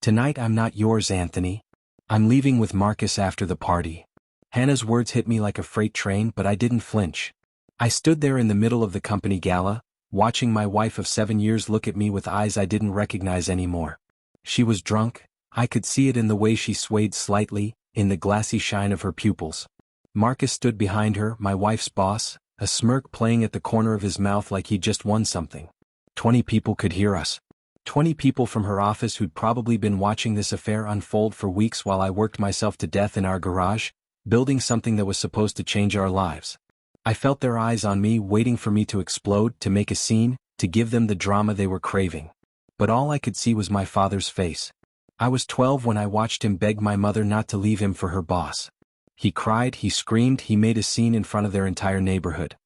Tonight I'm not yours, Anthony. I'm leaving with Marcus after the party. Hannah's words hit me like a freight train, but I didn't flinch. I stood there in the middle of the company gala, watching my wife of 7 years look at me with eyes I didn't recognize anymore. She was drunk. I could see it in the way she swayed slightly, in the glassy shine of her pupils. Marcus stood behind her, my wife's boss, a smirk playing at the corner of his mouth like he'd just won something. 20 people could hear us. 20 people from her office who'd probably been watching this affair unfold for weeks while I worked myself to death in our garage, building something that was supposed to change our lives. I felt their eyes on me, waiting for me to explode, to make a scene, to give them the drama they were craving. But all I could see was my father's face. I was 12 when I watched him beg my mother not to leave him for her boss. He cried, he screamed, he made a scene in front of their entire neighborhood.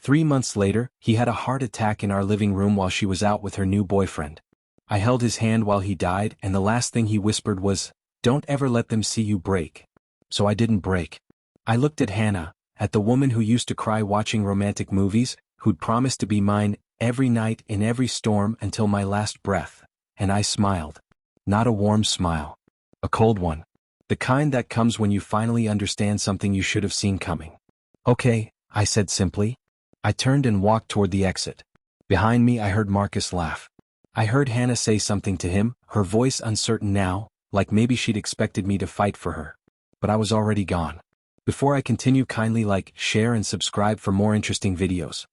3 months later, he had a heart attack in our living room while she was out with her new boyfriend. I held his hand while he died, and the last thing he whispered was, "Don't ever let them see you break." So I didn't break. I looked at Hannah, at the woman who used to cry watching romantic movies, who'd promised to be mine every night in every storm until my last breath, and I smiled. Not a warm smile. A cold one. The kind that comes when you finally understand something you should have seen coming. "Okay," I said simply. I turned and walked toward the exit. Behind me I heard Marcus laugh. I heard Hannah say something to him, her voice uncertain now, like maybe she'd expected me to fight for her. But I was already gone. Before I continue, kindly like, share and subscribe for more interesting videos.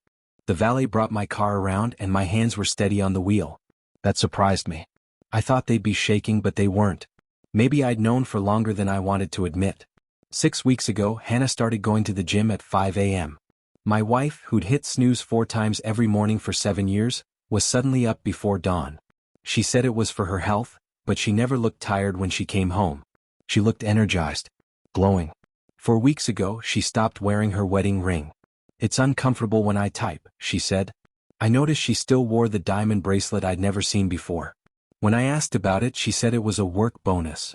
The valet brought my car around and my hands were steady on the wheel. That surprised me. I thought they'd be shaking, but they weren't. Maybe I'd known for longer than I wanted to admit. 6 weeks ago, Hannah started going to the gym at 5 a.m. My wife, who'd hit snooze 4 times every morning for 7 years, was suddenly up before dawn. She said it was for her health, but she never looked tired when she came home. She looked energized, glowing. 4 weeks ago, she stopped wearing her wedding ring. "It's uncomfortable when I type," she said. I noticed she still wore the diamond bracelet I'd never seen before. When I asked about it, she said it was a work bonus.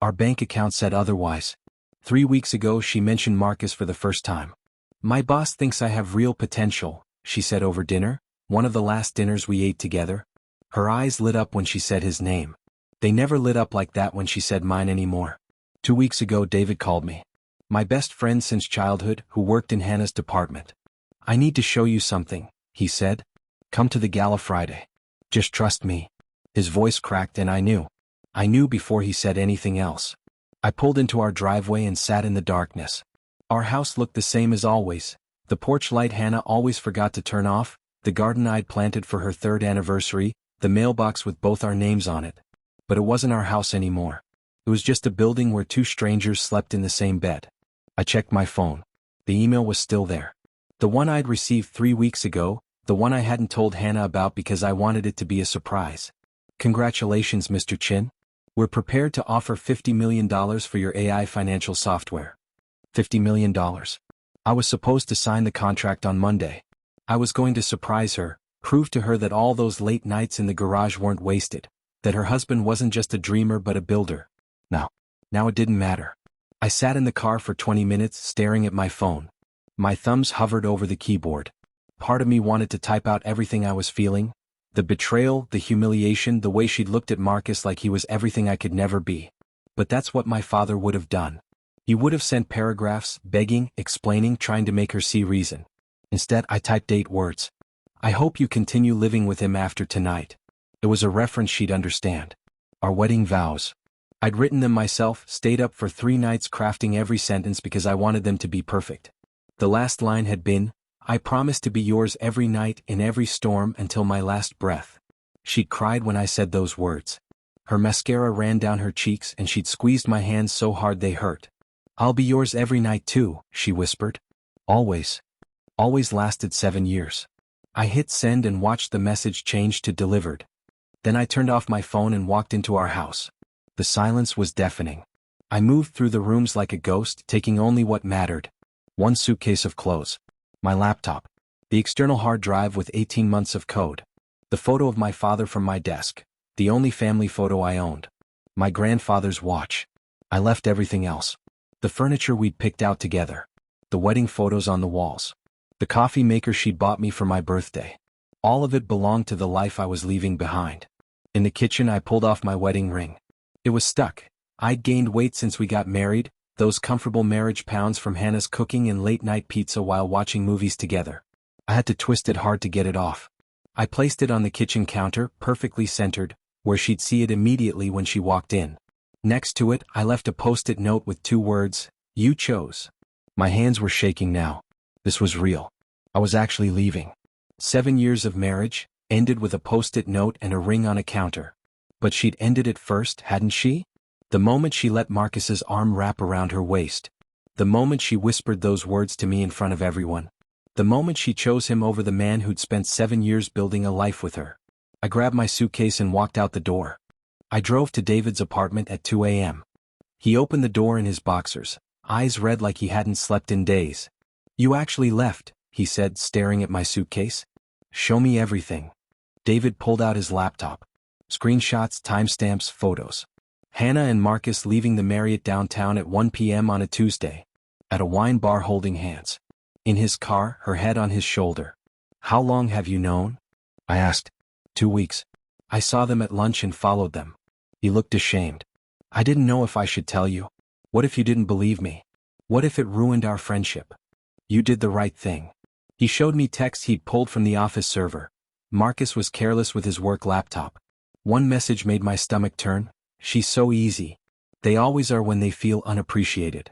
Our bank account said otherwise. 3 weeks ago, she mentioned Marcus for the first time. "My boss thinks I have real potential," she said over dinner, one of the last dinners we ate together. Her eyes lit up when she said his name. They never lit up like that when she said mine anymore. 2 weeks ago, David called me. My best friend since childhood, who worked in Hannah's department. "I need to show you something," he said. "Come to the gala Friday. Just trust me." His voice cracked and I knew. I knew before he said anything else. I pulled into our driveway and sat in the darkness. Our house looked the same as always. The porch light Hannah always forgot to turn off, the garden I'd planted for her 3rd anniversary, the mailbox with both our names on it. But it wasn't our house anymore. It was just a building where 2 strangers slept in the same bed. I checked my phone. The email was still there. The one I'd received 3 weeks ago, the one I hadn't told Hannah about because I wanted it to be a surprise. "Congratulations, Mr. Chin. We're prepared to offer $50 million for your AI financial software." $50 million. I was supposed to sign the contract on Monday. I was going to surprise her, prove to her that all those late nights in the garage weren't wasted, that her husband wasn't just a dreamer but a builder. Now it didn't matter. I sat in the car for 20 minutes staring at my phone. My thumbs hovered over the keyboard. Part of me wanted to type out everything I was feeling. The betrayal, the humiliation, the way she'd looked at Marcus like he was everything I could never be. But that's what my father would have done. He would have sent paragraphs, begging, explaining, trying to make her see reason. Instead, I typed 8 words. "I hope you continue living with him after tonight." It was a reference she'd understand. Our wedding vows. I'd written them myself, stayed up for 3 nights crafting every sentence because I wanted them to be perfect. The last line had been, "I promise to be yours every night in every storm until my last breath." She'd cried when I said those words. Her mascara ran down her cheeks and she'd squeezed my hands so hard they hurt. "I'll be yours every night too," she whispered. Always. Always lasted 7 years. I hit send and watched the message change to delivered. Then I turned off my phone and walked into our house. The silence was deafening. I moved through the rooms like a ghost, taking only what mattered. 1 suitcase of clothes. My laptop. The external hard drive with 18 months of code. The photo of my father from my desk. The only family photo I owned. My grandfather's watch. I left everything else. The furniture we'd picked out together. The wedding photos on the walls. The coffee maker she'd bought me for my birthday. All of it belonged to the life I was leaving behind. In the kitchen I pulled off my wedding ring. It was stuck. I'd gained weight since we got married, those comfortable marriage pounds from Hannah's cooking and late-night pizza while watching movies together. I had to twist it hard to get it off. I placed it on the kitchen counter, perfectly centered, where she'd see it immediately when she walked in. Next to it, I left a post-it note with 2 words, "You chose." My hands were shaking now. This was real. I was actually leaving. 7 years of marriage, ended with a post-it note and a ring on a counter. But she'd ended it first, hadn't she? The moment she let Marcus's arm wrap around her waist. The moment she whispered those words to me in front of everyone. The moment she chose him over the man who'd spent 7 years building a life with her. I grabbed my suitcase and walked out the door. I drove to David's apartment at 2 a.m. He opened the door in his boxers, eyes red like he hadn't slept in days. "You actually left," he said, staring at my suitcase. "Show me everything." David pulled out his laptop. Screenshots, timestamps, photos. Hannah and Marcus leaving the Marriott downtown at 1 p.m. on a Tuesday. At a wine bar holding hands. In his car, her head on his shoulder. "How long have you known?" I asked. 2 weeks. I saw them at lunch and followed them. He looked ashamed. "I didn't know if I should tell you. What if you didn't believe me? What if it ruined our friendship?" "You did the right thing." He showed me texts he'd pulled from the office server. Marcus was careless with his work laptop. One message made my stomach turn. "She's so easy." They always are when they feel unappreciated.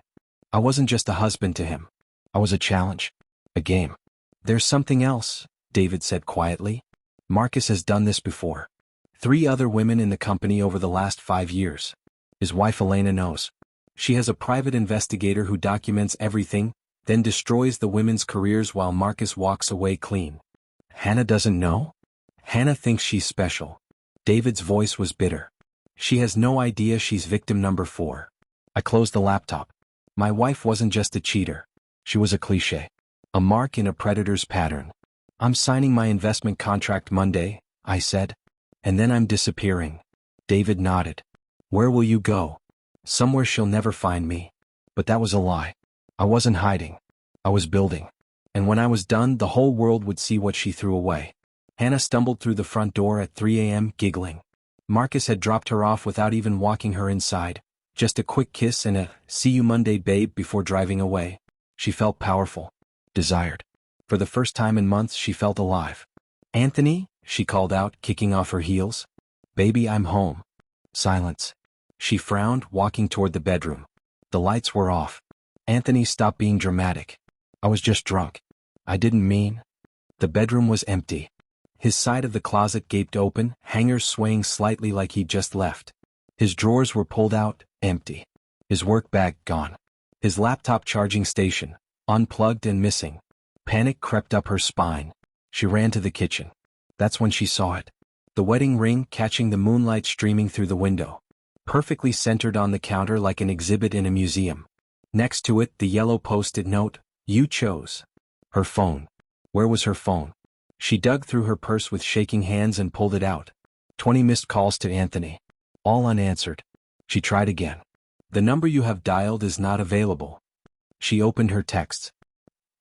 I wasn't just a husband to him. I was a challenge. A game. "There's something else," David said quietly. "Marcus has done this before. 3 other women in the company over the last 5 years. His wife Elena knows. She has a private investigator who documents everything, then destroys the women's careers while Marcus walks away clean." "Hannah doesn't know?" "Hannah thinks she's special." David's voice was bitter. "She has no idea she's victim number 4. I closed the laptop. My wife wasn't just a cheater. She was a cliché. A mark in a predator's pattern. "I'm signing my investment contract Monday," I said. "And then I'm disappearing." David nodded. "Where will you go?" "Somewhere she'll never find me." But that was a lie. I wasn't hiding. I was building. And when I was done, the whole world would see what she threw away. Hannah stumbled through the front door at 3 a.m., giggling. Marcus had dropped her off without even walking her inside. Just a quick kiss and a "see you Monday, babe" before driving away. She felt powerful. Desired. For the first time in months, she felt alive. "Anthony," she called out, kicking off her heels. "Baby, I'm home." Silence. She frowned, walking toward the bedroom. The lights were off. "Anthony, stop being dramatic. I was just drunk. I didn't mean." The bedroom was empty. His side of the closet gaped open, hangers swaying slightly like he'd just left. His drawers were pulled out, empty. His work bag gone. His laptop charging station, unplugged and missing. Panic crept up her spine. She ran to the kitchen. That's when she saw it. The wedding ring catching the moonlight streaming through the window. Perfectly centered on the counter like an exhibit in a museum. Next to it, the yellow post-it note, "You chose." Her phone. Where was her phone? She dug through her purse with shaking hands and pulled it out. 20 missed calls to Anthony. All unanswered. She tried again. "The number you have dialed is not available." She opened her texts.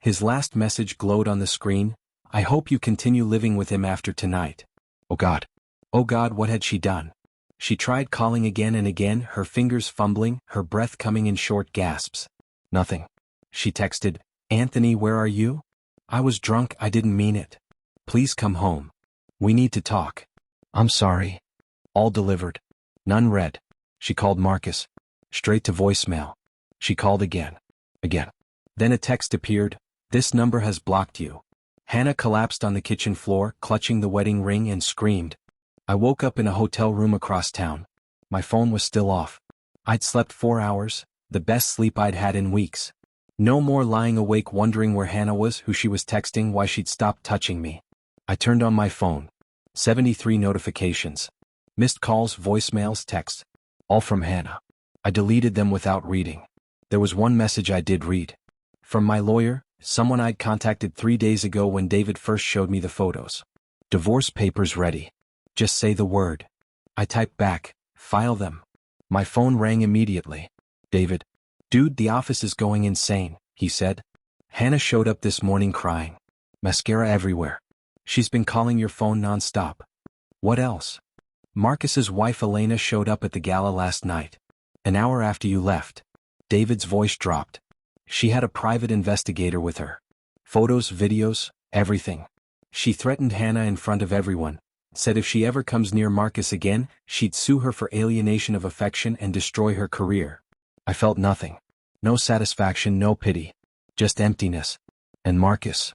His last message glowed on the screen. "I hope you continue living with him after tonight." Oh God. Oh God, what had she done? She tried calling again and again, her fingers fumbling, her breath coming in short gasps. Nothing. She texted, "Anthony, where are you? I was drunk, I didn't mean it. Please come home. We need to talk." "I'm sorry." All delivered. None read. She called Marcus. Straight to voicemail. She called again. Again. Then a text appeared, "This number has blocked you." Hannah collapsed on the kitchen floor, clutching the wedding ring, and screamed. I woke up in a hotel room across town. My phone was still off. I'd slept 4 hours, the best sleep I'd had in weeks. No more lying awake wondering where Hannah was, who she was texting, why she'd stopped touching me. I turned on my phone. 73 notifications. Missed calls, voicemails, texts. All from Hannah. I deleted them without reading. There was one message I did read. From my lawyer, someone I'd contacted 3 days ago when David first showed me the photos. "Divorce papers ready. Just say the word." I typed back, "File them." My phone rang immediately. "David." "Dude, the office is going insane," he said. "Hannah showed up this morning crying. Mascara everywhere. She's been calling your phone nonstop." "What else?" Marcus's wife Elena showed up at the gala last night. An hour after you left. David's voice dropped. She had a private investigator with her. Photos, videos, everything. She threatened Hannah in front of everyone, said if she ever comes near Marcus again, she'd sue her for alienation of affection and destroy her career. I felt nothing. No satisfaction, no pity. Just emptiness. And Marcus?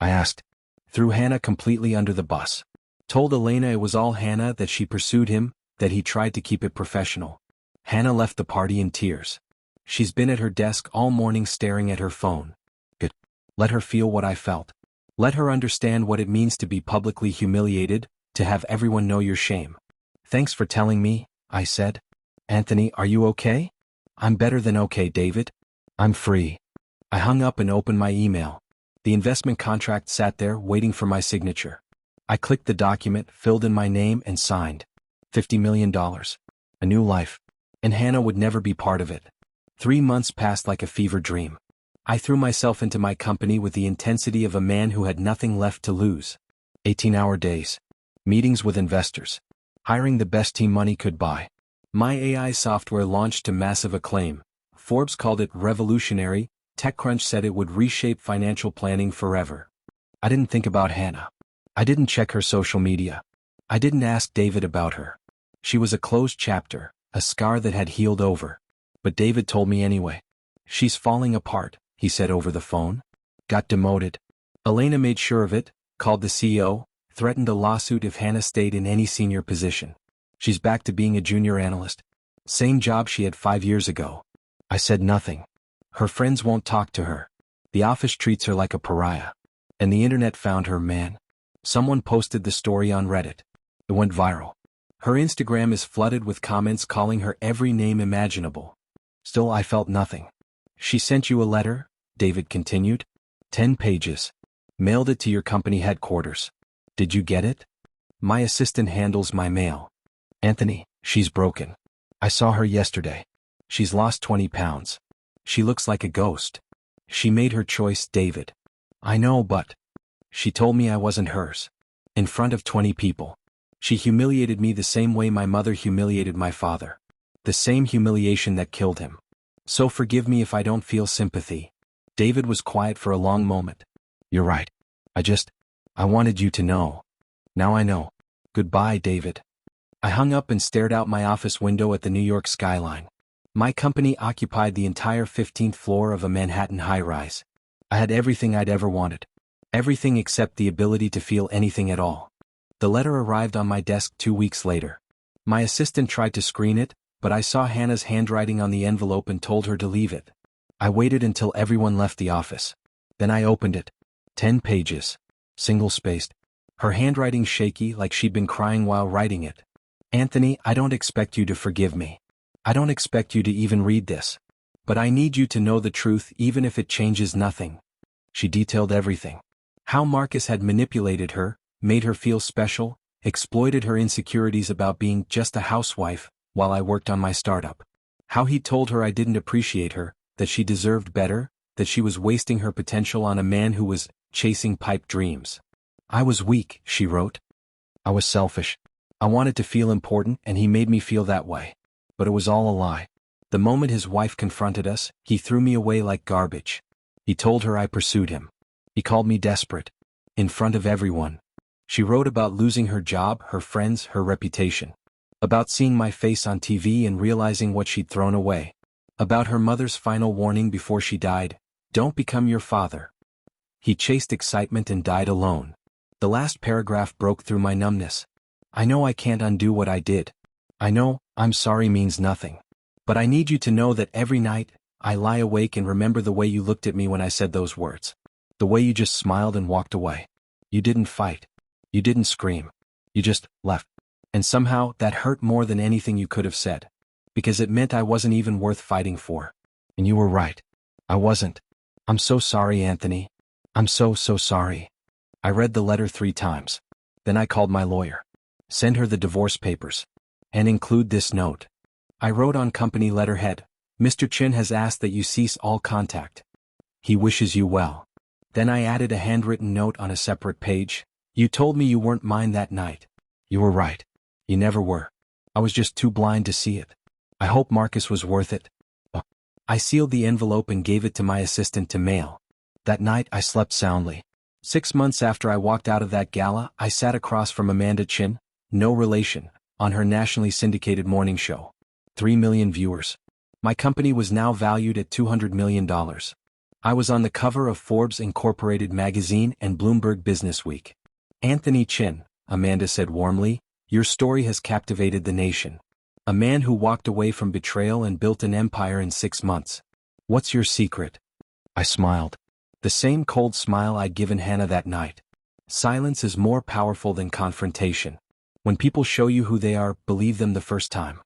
I asked. Threw Hannah completely under the bus. Told Elena it was all Hannah, that she pursued him, that he tried to keep it professional. Hannah left the party in tears. She's been at her desk all morning staring at her phone. Good. Let her feel what I felt. Let her understand what it means to be publicly humiliated, to have everyone know your shame. Thanks for telling me, I said. Anthony, are you okay? I'm better than okay, David. I'm free. I hung up and opened my email. The investment contract sat there waiting for my signature. I clicked the document, filled in my name and signed. $50 million. A new life. And Hannah would never be part of it. 3 months passed like a fever dream. I threw myself into my company with the intensity of a man who had nothing left to lose. 18-hour days. Meetings with investors. Hiring the best team money could buy. My AI software launched to massive acclaim. Forbes called it revolutionary. TechCrunch said it would reshape financial planning forever. I didn't think about Hannah. I didn't check her social media. I didn't ask David about her. She was a closed chapter, a scar that had healed over. But David told me anyway. She's falling apart, he said over the phone. Got demoted. Elena made sure of it, called the CEO, threatened a lawsuit if Hannah stayed in any senior position. She's back to being a junior analyst. Same job she had 5 years ago. I said nothing. Her friends won't talk to her. The office treats her like a pariah. And the internet found her, man. Someone posted the story on Reddit. It went viral. Her Instagram is flooded with comments calling her every name imaginable. Still, I felt nothing. She sent you a letter, David continued. 10 pages. Mailed it to your company headquarters. Did you get it? My assistant handles my mail. Anthony, she's broken. I saw her yesterday. She's lost 20 pounds. She looks like a ghost. She made her choice, David. I know, but... She told me I wasn't hers. In front of 20 people. She humiliated me the same way my mother humiliated my father. The same humiliation that killed him. So forgive me if I don't feel sympathy. David was quiet for a long moment. You're right. I wanted you to know. Now I know. Goodbye, David. I hung up and stared out my office window at the New York skyline. My company occupied the entire 15th floor of a Manhattan high-rise. I had everything I'd ever wanted. Everything except the ability to feel anything at all. The letter arrived on my desk 2 weeks later. My assistant tried to screen it, but I saw Hannah's handwriting on the envelope and told her to leave it. I waited until everyone left the office. Then I opened it. 10 pages. Single-spaced. Her handwriting shaky like she'd been crying while writing it. Anthony, I don't expect you to forgive me. I don't expect you to even read this. But I need you to know the truth even if it changes nothing. She detailed everything. How Marcus had manipulated her, made her feel special, exploited her insecurities about being just a housewife, while I worked on my startup. How he told her I didn't appreciate her, that she deserved better, that she was wasting her potential on a man who was chasing pipe dreams. I was weak, she wrote. I was selfish. I wanted to feel important and he made me feel that way. But it was all a lie. The moment his wife confronted us, he threw me away like garbage. He told her I pursued him. He called me desperate. In front of everyone. She wrote about losing her job, her friends, her reputation. About seeing my face on TV and realizing what she'd thrown away. About her mother's final warning before she died, don't become your father. He chased excitement and died alone. The last paragraph broke through my numbness. I know I can't undo what I did. I know, I'm sorry means nothing. But I need you to know that every night, I lie awake and remember the way you looked at me when I said those words. The way you just smiled and walked away. You didn't fight. You didn't scream. You just left. And somehow, that hurt more than anything you could have said. Because it meant I wasn't even worth fighting for. And you were right. I wasn't. I'm so sorry, Anthony. I'm so sorry. I read the letter 3 times. Then I called my lawyer. Send her the divorce papers. And include this note. I wrote on company letterhead, Mr. Chin has asked that you cease all contact. He wishes you well. Then I added a handwritten note on a separate page. You told me you weren't mine that night. You were right. You never were. I was just too blind to see it. I hope Marcus was worth it. I sealed the envelope and gave it to my assistant to mail. That night I slept soundly. 6 months after I walked out of that gala, I sat across from Amanda Chin, no relation, on her nationally syndicated morning show. 3 million viewers. My company was now valued at $200 million. I was on the cover of Forbes Incorporated magazine and Bloomberg Businessweek. Anthony Chin, Amanda said warmly, your story has captivated the nation. A man who walked away from betrayal and built an empire in 6 months. What's your secret? I smiled. The same cold smile I'd given Hannah that night. Silence is more powerful than confrontation. When people show you who they are, believe them the first time.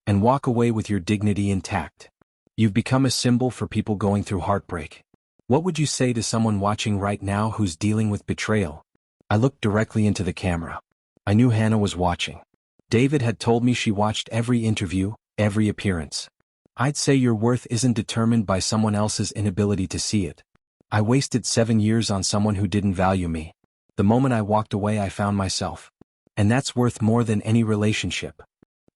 And walk away with your dignity intact. You've become a symbol for people going through heartbreak. What would you say to someone watching right now who's dealing with betrayal? I looked directly into the camera. I knew Hannah was watching. David had told me she watched every interview, every appearance. I'd say your worth isn't determined by someone else's inability to see it. I wasted 7 years on someone who didn't value me. The moment I walked away I found myself. And that's worth more than any relationship.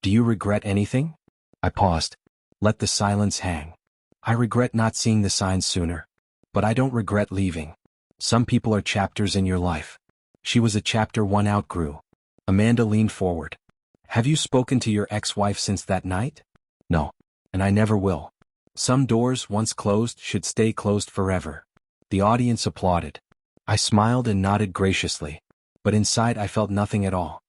Do you regret anything? I paused. Let the silence hang. I regret not seeing the signs sooner. But I don't regret leaving. Some people are chapters in your life. She was a chapter one outgrew. Amanda leaned forward. Have you spoken to your ex-wife since that night? No. And I never will. Some doors, once closed, should stay closed forever. The audience applauded. I smiled and nodded graciously. But inside I felt nothing at all.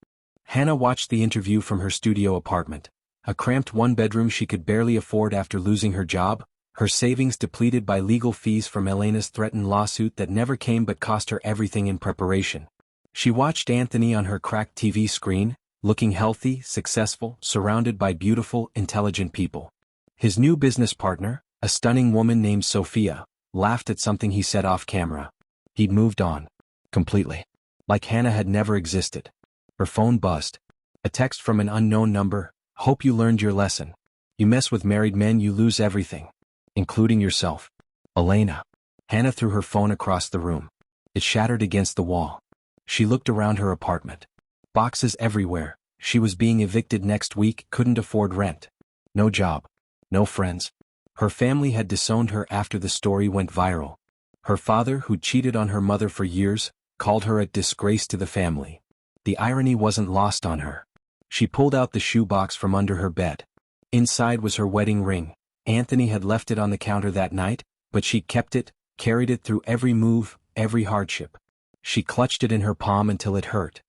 Hannah watched the interview from her studio apartment, a cramped one-bedroom she could barely afford after losing her job, her savings depleted by legal fees from Elena's threatened lawsuit that never came but cost her everything in preparation. She watched Anthony on her cracked TV screen, looking healthy, successful, surrounded by beautiful, intelligent people. His new business partner, a stunning woman named Sophia, laughed at something he said off camera. He'd moved on. Completely. Like Hannah had never existed. Her phone buzzed. A text from an unknown number. Hope you learned your lesson. You mess with married men, you lose everything. Including yourself. Elena. Hannah threw her phone across the room. It shattered against the wall. She looked around her apartment. Boxes everywhere. She was being evicted next week, couldn't afford rent. No job. No friends. Her family had disowned her after the story went viral. Her father, who cheated on her mother for years, called her a disgrace to the family. The irony wasn't lost on her. She pulled out the shoebox from under her bed. Inside was her wedding ring. Anthony had left it on the counter that night, but she kept it, carried it through every move, every hardship. She clutched it in her palm until it hurt.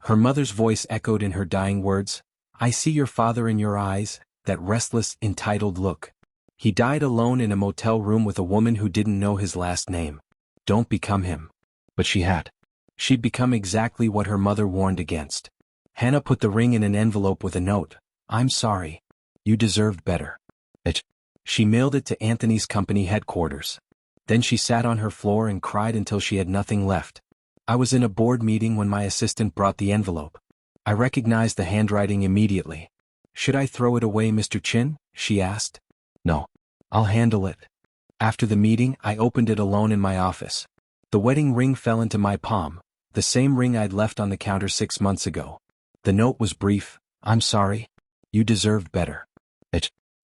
Her mother's voice echoed in her dying words, I see your father in your eyes, that restless, entitled look. He died alone in a motel room with a woman who didn't know his last name. Don't become him. But she had. She'd become exactly what her mother warned against. Hannah put the ring in an envelope with a note. I'm sorry. You deserved better. She mailed it to Anthony's company headquarters. Then she sat on her floor and cried until she had nothing left. I was in a board meeting when my assistant brought the envelope. I recognized the handwriting immediately. Should I throw it away, Mr. Chin? She asked. No. I'll handle it. After the meeting, I opened it alone in my office. The wedding ring fell into my palm, the same ring I'd left on the counter 6 months ago. The note was brief. I'm sorry. You deserved better.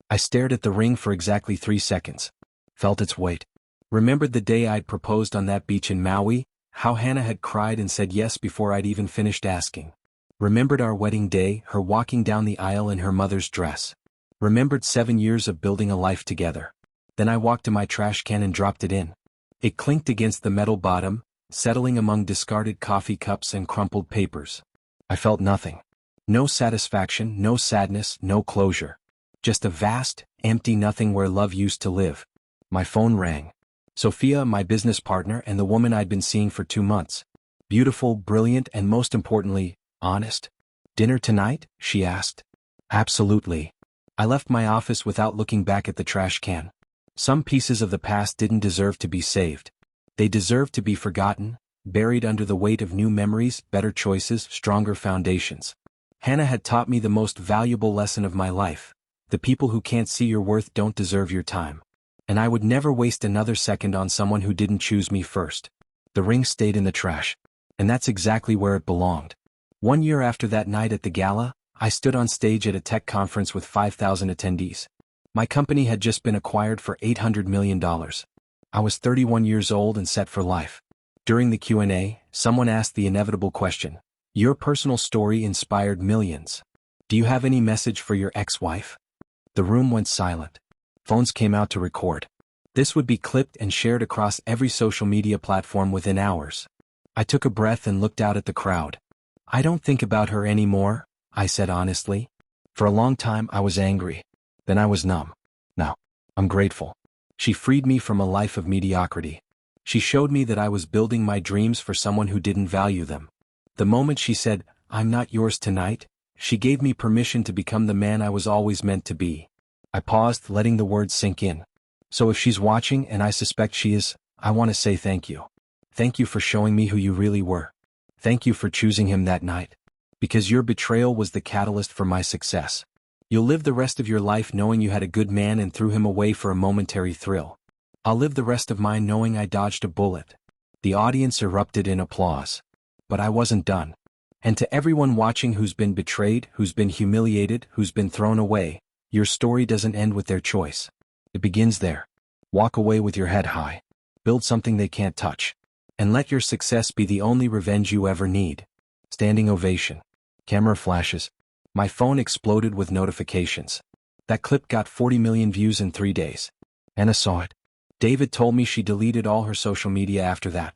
I stared at the ring for exactly 3 seconds. Felt its weight. Remembered the day I'd proposed on that beach in Maui, how Hannah had cried and said yes before I'd even finished asking. Remembered our wedding day, her walking down the aisle in her mother's dress. Remembered 7 years of building a life together. Then I walked to my trash can and dropped it in. It clinked against the metal bottom, settling among discarded coffee cups and crumpled papers. I felt nothing. No satisfaction, no sadness, no closure. Just a vast, empty nothing where love used to live. My phone rang. Sophia, my business partner and the woman I'd been seeing for 2 months. Beautiful, brilliant, and most importantly, honest. Dinner tonight? She asked. Absolutely. I left my office without looking back at the trash can. Some pieces of the past didn't deserve to be saved. They deserved to be forgotten, buried under the weight of new memories, better choices, stronger foundations. Hannah had taught me the most valuable lesson of my life. The people who can't see your worth don't deserve your time. And I would never waste another second on someone who didn't choose me first. The ring stayed in the trash. And that's exactly where it belonged. 1 year after that night at the gala, I stood on stage at a tech conference with 5,000 attendees. My company had just been acquired for $800 million. I was 31 years old and set for life. During the Q&A, someone asked the inevitable question. Your personal story inspired millions. Do you have any message for your ex-wife? The room went silent. Phones came out to record. This would be clipped and shared across every social media platform within hours. I took a breath and looked out at the crowd. I don't think about her anymore, I said honestly. For a long time I was angry. Then I was numb. Now, I'm grateful. She freed me from a life of mediocrity. She showed me that I was building my dreams for someone who didn't value them. The moment she said, I'm not yours tonight, she gave me permission to become the man I was always meant to be. I paused, letting the words sink in. So if she's watching, and I suspect she is, I want to say thank you. Thank you for showing me who you really were. Thank you for choosing him that night. Because your betrayal was the catalyst for my success. You'll live the rest of your life knowing you had a good man and threw him away for a momentary thrill. I'll live the rest of mine knowing I dodged a bullet. The audience erupted in applause. But I wasn't done. And to everyone watching who's been betrayed, who's been humiliated, who's been thrown away, your story doesn't end with their choice. It begins there. Walk away with your head high. Build something they can't touch. And let your success be the only revenge you ever need. Standing ovation. Camera flashes. My phone exploded with notifications. That clip got 40 million views in 3 days. Anna saw it. David told me she deleted all her social media after that.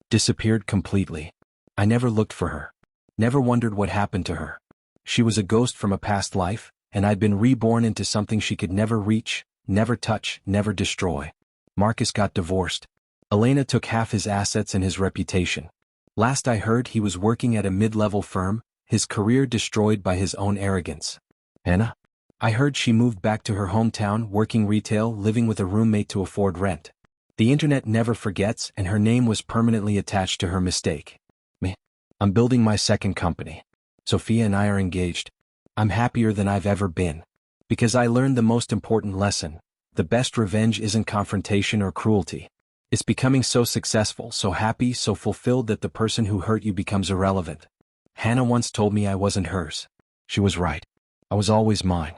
Disappeared completely. I never looked for her. Never wondered what happened to her. She was a ghost from a past life, and I'd been reborn into something she could never reach, never touch, never destroy. Marcus got divorced. Elena took half his assets and his reputation. Last I heard, he was working at a mid-level firm, his career destroyed by his own arrogance. Anna? I heard she moved back to her hometown, working retail, living with a roommate to afford rent. The internet never forgets, and her name was permanently attached to her mistake. Me? I'm building my second company. Sophia and I are engaged. I'm happier than I've ever been. Because I learned the most important lesson. The best revenge isn't confrontation or cruelty. It's becoming so successful, so happy, so fulfilled that the person who hurt you becomes irrelevant. Hannah once told me I wasn't hers. She was right. I was always mine.